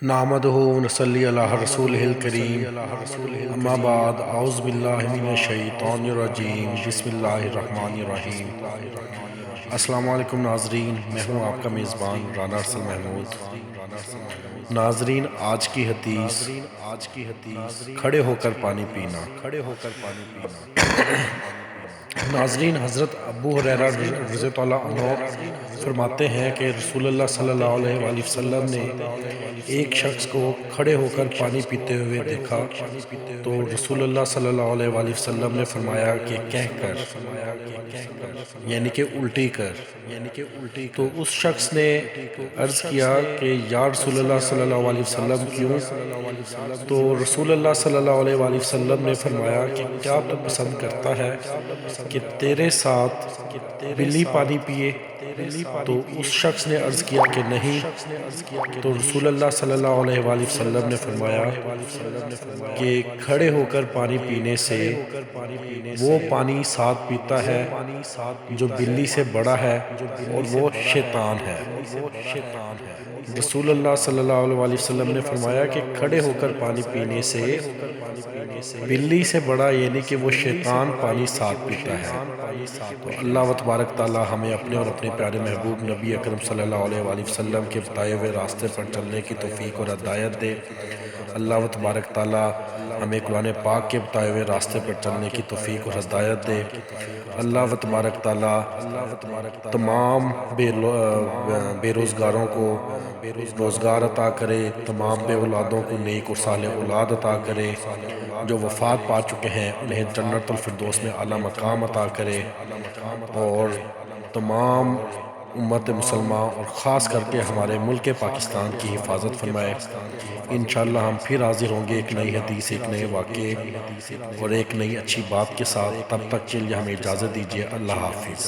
نحمدہ ونصلی علی رسولہ الکریم اما بعد اعوذ باللہ من الشیطان الرجیم بسم اللہ الرحمن الرحیم۔ السلام علیکم ناظرین، میں ہوں آپ کا میزبان رانا ارسل محمود۔ ناظرین، آج کی حدیث کھڑے ہو کر پانی پینا۔ ناظرین، حضرت ابو ہریرہ رضی اللہ عنہ فرماتے ہیں کہ رسول اللہ صلی اللہ علیہ وآلہ وسلم نے ایک شخص کو کھڑے ہو کر پانی پیتے ہوئے دیکھا تو رسول اللہ صلی اللہ علیہ وآلہ وسلم نے فرمایا کہ کہہ کر، یعنی کہ الٹی کر۔ تو اس شخص نے عرض کیا کہ یا رسول اللہ صلی اللہ علیہ وسلم کیوں؟ تو رسول اللہ صلی اللہ علیہ وآلہ وسلم نے فرمایا کہ کیا تو پسند کرتا ہے کہ تیرے ساتھ بلی پانی پیے؟ تو اس شخص نے عرض کیا کہ نہیں۔ تو رسول اللہ صلی اللہ علیہ وآلہ وسلم نے فرمایا کہ کھڑے ہو کر پانی پینے سے وہ پانی ساتھ پیتا ہے جو بلی سے بڑا ہے اور وہ شیطان ہے۔ رسول اللہ صلی اللہ علیہ وآلہ وسلم نے فرمایا کہ کھڑے ہو کر پانی پینے سے بلی سے بڑا، یعنی کہ وہ شیطان پانی ساتھ پیتا ہے۔ تو اللہ تبارک تعالی ہمیں اپنے اور اپنے پیارے محبوب نبی اکرم صلی اللہ علیہ وآلہ وسلم کے بتائے ہوئے راستے پر چلنے کی توفیق اور ہدایت دے۔ اللہ تبارک تعالی ہمیں قرآن پاک کے بتائے ہوئے راستے پر چلنے کی توفیق اور ہدایت دے۔ اللہ تبارک تعالی تمام بے روزگاروں کو روزگار عطا کرے، تمام بے اولادوں کو نیک اور صالح اولاد عطا کرے، جو وفات پا چکے ہیں انہیں جنت الفردوس میں اعلیٰ مقام عطا کرے، اور تمام امت مسلمہ اور خاص کر کے ہمارے ملک پاکستان کی حفاظت فرمائے۔ انشاءاللہ ہم پھر حاضر ہوں گے ایک نئی حدیث، ایک نئے واقعے اور ایک نئی اچھی بات کے ساتھ۔ تب تک کے لیے ہمیں اجازت دیجیے۔ اللہ حافظ۔